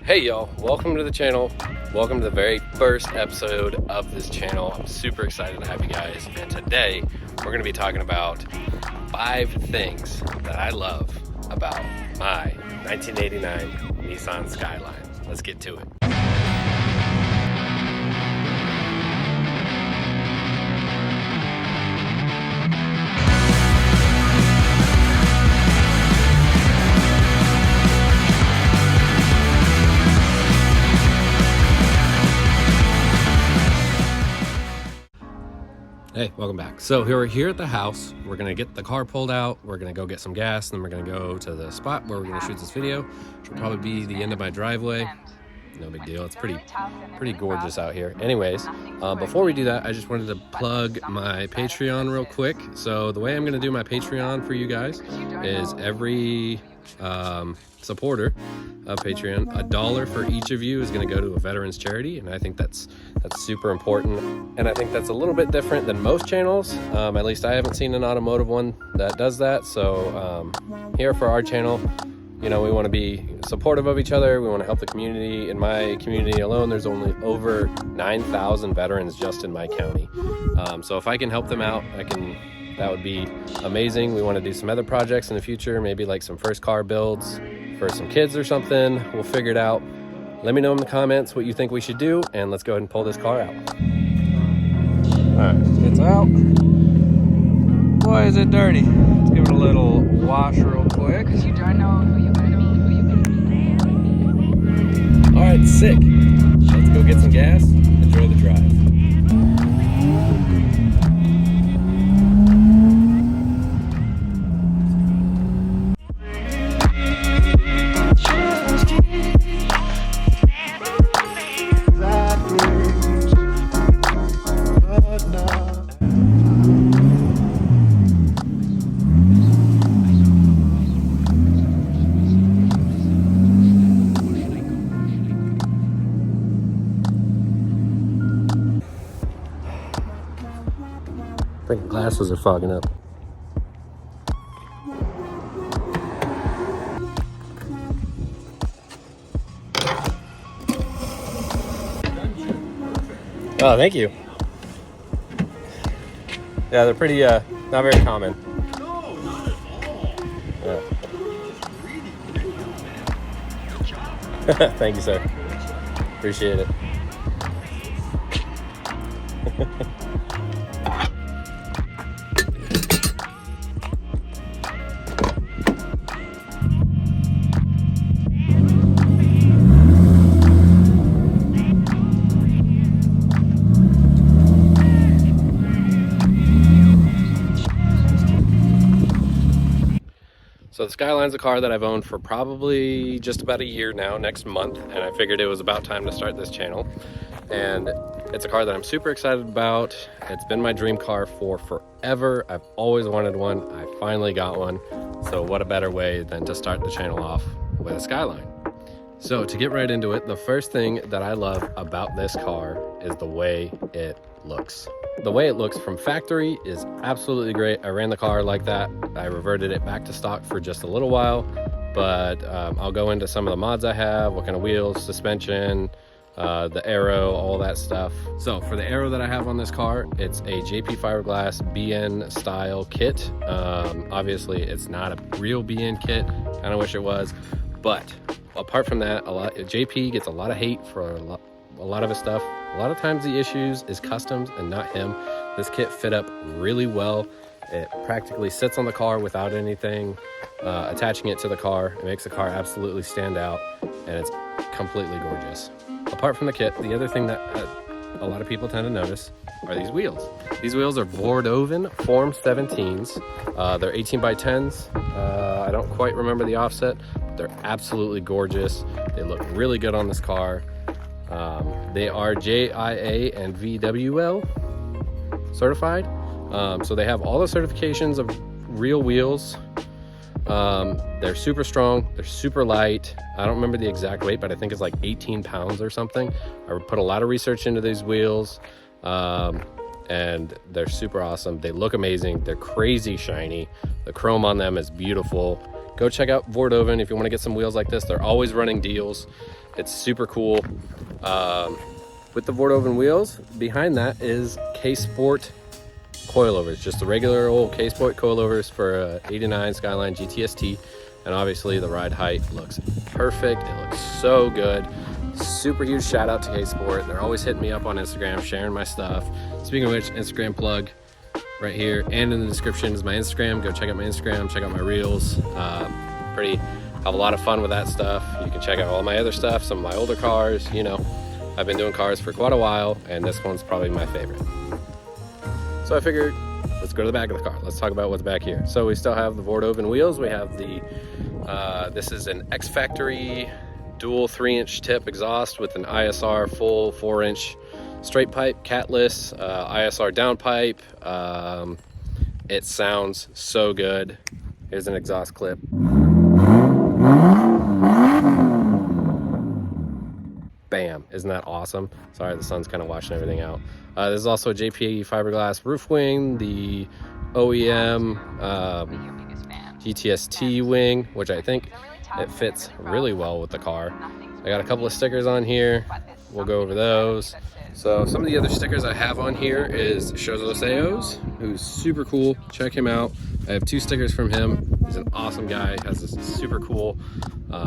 Hey y'all, welcome to the channel. Welcome to the very first episode of this channel. I'm super excited to have you guys. And today we're going to be talking about 5 things that I love about my 1989 Nissan Skyline. Let's get to it. Hey, welcome back. So we're here at the house. We're gonna get the car pulled out. We're gonna go get some gas, and then we're gonna go to the spot where we're gonna shoot this video, which will probably be the end of my driveway. No big deal. It's pretty gorgeous out here. Anyways, before we do that, I just wanted to plug my Patreon real quick. So the way I'm gonna do my Patreon for you guys is every supporter of Patreon, $1 for each of you is going to go to a veterans charity, and I think that's super important, and I think that's a little bit different than most channels. At least I haven't seen an automotive one that does that. So here for our channel, you know, we want to be supportive of each other. We want to help the community. In my community alone, there's only over 9,000 veterans just in my county. So if I can help them out, that would be amazing. We want to do some other projects in the future, maybe like some first car builds for some kids or something. We'll figure it out. Let me know in the comments what you think we should do, and let's go ahead and pull this car out. All right, it's out. Boy, is it dirty. Let's give it a little wash real quick. You don't know who you're going to be. All right, sick. Let's go get some gas. Enjoy the drive. I think glasses are fogging up. Oh, thank you. Yeah, they're pretty, not very common. No, not at all. Yeah. Good job. Thank you, sir. Appreciate it. So the Skyline's a car that I've owned for probably just about a year now, next month, and I figured it was about time to start this channel. And it's a car that I'm super excited about. It's been my dream car for forever. I've always wanted one. I finally got one. So what a better way than to start the channel off with a Skyline. So to get right into it, the first thing that I love about this car is the way it looks. The way it looks from factory is absolutely great. I ran the car like that. I reverted it back to stock for just a little while, but I'll go into some of the mods I have, what kind of wheels, suspension, the aero, all that stuff. So for the aero that I have on this car, it's a JP Fiberglass BN style kit. Obviously it's not a real BN kit. Kind of wish it was, but apart from that, JP gets a lot of hate for a lot of his stuff. A lot of times the issues is customs and not him. This kit fit up really well. It practically sits on the car without anything attaching it to the car. It makes the car absolutely stand out, and it's completely gorgeous. Apart from the kit, the other thing that a lot of people tend to notice are these wheels. These wheels are Vordoven Form 17s. They're 18 by 10s. I don't quite remember the offset, but they're absolutely gorgeous. They look really good on this car. They are JIA and VWL certified. So they have all the certifications of real wheels. They're super strong. They're super light. I don't remember the exact weight, but I think it's like 18 pounds or something. I put a lot of research into these wheels. And they're super awesome. They look amazing. They're crazy shiny. The chrome on them is beautiful. Go check out Vordoven if you want to get some wheels like this. They're always running deals. It's super cool. With the Vordoven wheels, behind that is K-Sport coilovers, just the regular old K-Sport coilovers for 89 Skyline GTS-T. And obviously the ride height looks perfect. It looks so good. Super huge shout out to K-Sport. They're always hitting me up on Instagram, sharing my stuff. Speaking of which, Instagram plug right here and in the description is my Instagram. Go check out my Instagram, check out my reels. Have a lot of fun with that stuff. You can check out all my other stuff, some of my older cars. You know, I've been doing cars for quite a while, and this one's probably my favorite. So I figured, let's go to the back of the car. Let's talk about what's back here. So we still have the Vordoven wheels. We have the, this is an X-Factory dual 3-inch tip exhaust with an ISR full 4-inch straight pipe, catless, ISR downpipe. It sounds so good. Here's an exhaust clip. Bam, isn't that awesome? Sorry, the sun's kind of washing everything out. There's also a JP fiberglass roof wing, the OEM Gtst wing, which I think it fits really well with the car. I got a couple of stickers on here. We'll go over those. So some of the other stickers I have on here is Shozo Seo's, who's super cool. Check him out. I have 2 stickers from him. He's an awesome guy. Has this super cool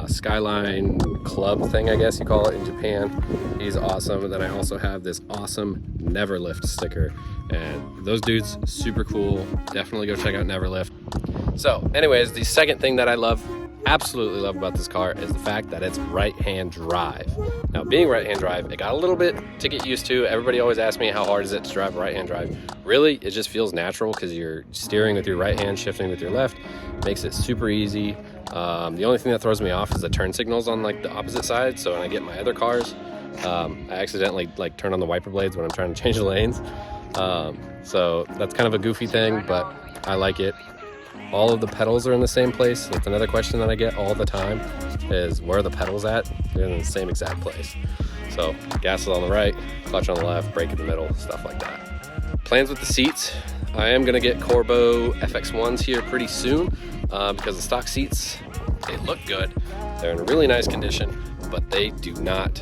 Skyline club thing, I guess you call it in Japan. He's awesome. And then I also have this awesome Neverlift sticker. And those dudes, super cool. Definitely go check out Neverlift. So anyways, the second thing that I absolutely love about this car is the fact that it's right-hand drive. Now, being right-hand drive, it got a little bit to get used to. Everybody always asks me how hard is it to drive right-hand drive. Really, it just feels natural because you're steering with your right hand, shifting with your left. Makes it super easy. The only thing that throws me off is the turn signals on like the opposite side. So when I get my other cars, I accidentally like turn on the wiper blades when I'm trying to change the lanes. So that's kind of a goofy thing, but I like it. All of the pedals are in the same place. That's another question that I get all the time is where are the pedals at? They're in the same exact place. So gas is on the right, clutch on the left, brake in the middle, stuff like that. Plans with the seats. I am gonna get Corbeau FX1s here pretty soon because the stock seats, they look good. They're in really nice condition, but they do not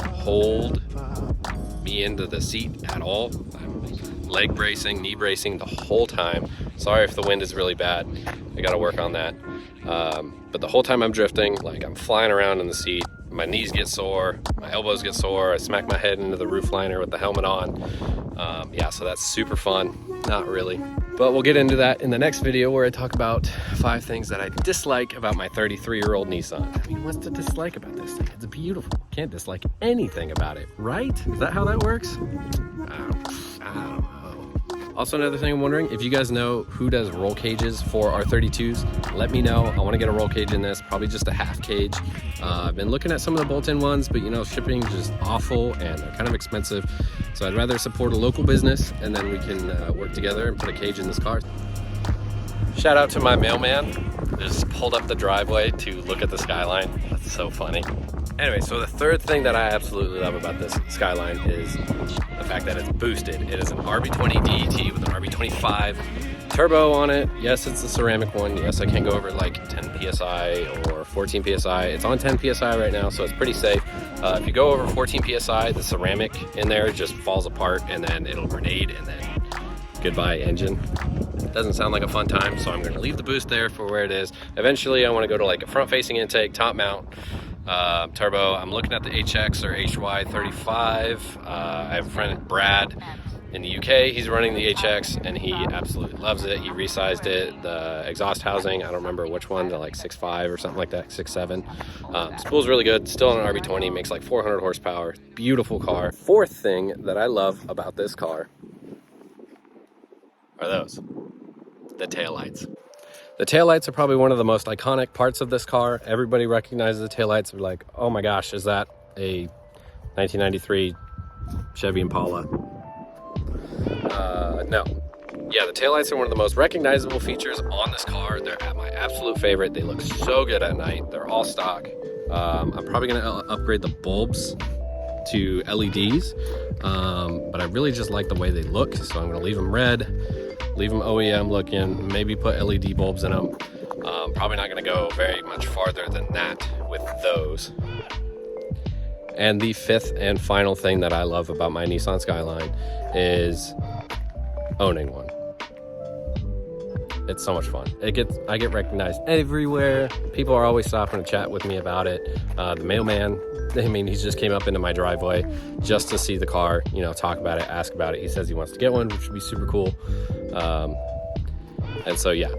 hold me into the seat at all. I'm leg bracing, knee bracing the whole time. Sorry if the wind is really bad. I gotta work on that. But the whole time I'm drifting, like I'm flying around in the seat, my knees get sore, my elbows get sore, I smack my head into the roof liner with the helmet on. Yeah, so that's super fun. Not really. But we'll get into that in the next video where I talk about 5 things that I dislike about my 33-year-old Nissan. I mean, what's to dislike about this thing? It's beautiful. Can't dislike anything about it, right? Is that how that works? I don't know. Also, another thing I'm wondering, if you guys know who does roll cages for R32s, let me know. I want to get a roll cage in this, probably just a half cage. I've been looking at some of the bolt-in ones, but you know, shipping is just awful and they're kind of expensive. So I'd rather support a local business and then we can work together and put a cage in this car. Shout out to my mailman. Just pulled up the driveway to look at the Skyline. That's so funny. Anyway, so the third thing that I absolutely love about this Skyline is the fact that it's boosted. It is an RB20 DET with an RB25 turbo on it. Yes, it's the ceramic one. Yes, I can go over like 10 PSI or 14 PSI. It's on 10 PSI right now, so it's pretty safe. If you go over 14 PSI, the ceramic in there just falls apart and then it'll grenade and then goodbye engine. Doesn't sound like a fun time, so I'm gonna leave the boost there for where it is. Eventually, I wanna go to like a front-facing intake, top mount, turbo. I'm looking at the HX or HY35. I have a friend, Brad, in the UK. He's running the HX and he absolutely loves it. He resized it. The exhaust housing, I don't remember which one, to like 6.5 or something like that, 6.7. Spool's really good. Still on an RB20, makes like 400 horsepower. Beautiful car. Fourth thing that I love about this car are those, the taillights. The taillights are probably one of the most iconic parts of this car. Everybody recognizes the taillights. They're like, oh my gosh, is that a 1993 Chevy Impala? No. Yeah, the taillights are one of the most recognizable features on this car. They're my absolute favorite. They look so good at night. They're all stock. I'm probably gonna upgrade the bulbs to LEDs, but I really just like the way they look, so I'm gonna leave them red, leave them OEM looking, maybe put LED bulbs in them. Probably not gonna go very much farther than that with those. And the fifth and final thing that I love about my Nissan Skyline is owning one. It's so much fun. I get recognized everywhere. People are always stopping to chat with me about it. The mailman, I mean, he just came up into my driveway just to see the car, you know, talk about it, ask about it. He says he wants to get one, which would be super cool. And so, yeah,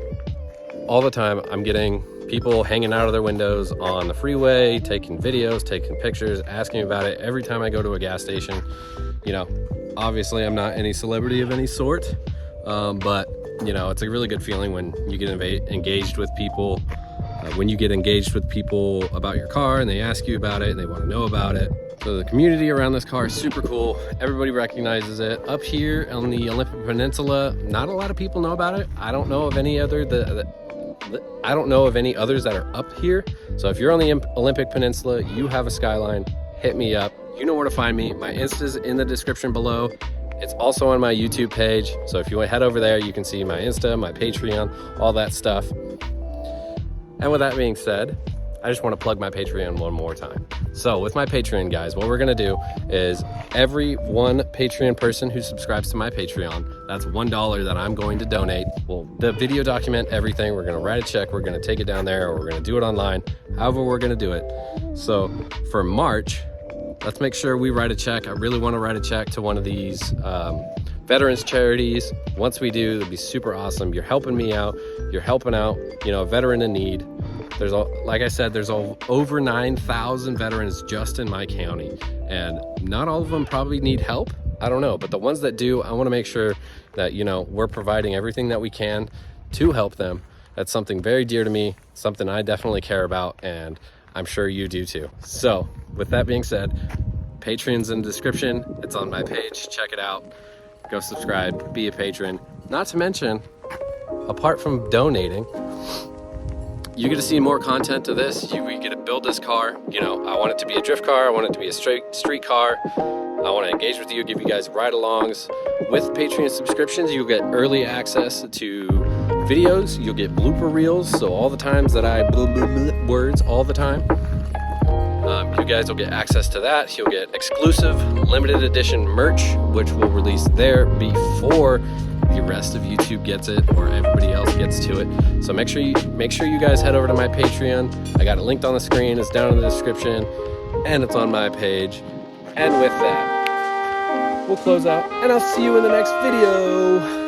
all the time I'm getting people hanging out of their windows on the freeway, taking videos, taking pictures, asking about it. Every time I go to a gas station, you know, obviously I'm not any celebrity of any sort, but you know, it's a really good feeling when you get engaged with people, when you get engaged with people about your car and they ask you about it and they want to know about it. So the community around this car is super cool. Everybody recognizes it. Up here on the Olympic Peninsula, not a lot of people know about it. I don't know of any other I don't know of any others that are up here. So if you're on the Olympic Peninsula, you have a Skyline, hit me up. You know where to find me. My Insta's in the description below. It's also on my YouTube page. So if you want to head over there, you can see my Insta, my Patreon, all that stuff. And with that being said, I just want to plug my Patreon one more time. So with my Patreon, guys, what we're going to do is every one Patreon person who subscribes to my Patreon, that's $1 that I'm going to donate. Well, the video document everything. We're going to write a check. We're going to take it down there, or we're going to do it online. However, we're going to do it. So for March, let's make sure we write a check. I really want to write a check to one of these veterans charities. Once we do, it'll be super awesome. You're helping me out. You're helping out, you know, a veteran in need. There's, like I said, there's over 9,000 veterans just in my county, and not all of them probably need help. I don't know, but the ones that do, I want to make sure that, you know, we're providing everything that we can to help them. That's something very dear to me, something I definitely care about, and I'm sure you do too. So with that being said, Patreon's in the description. It's on my page. Check it out. Go subscribe, be a patron. Not to mention, apart from donating, you get to see more content to this. We get to build this car. You know, I want it to be a drift car. I want it to be a street car. I want to engage with you, give you guys ride-alongs. With Patreon subscriptions, you'll get early access to videos. You'll get blooper reels. So all the times that I words all the time, you guys will get access to that. You'll get exclusive limited edition merch, which will release there before the rest of YouTube gets it, or everybody else gets to it. So make sure you guys head over to my Patreon. I got it linked on the screen. It's down in the description, and it's on my page. And with that, we'll close out, and I'll see you in the next video.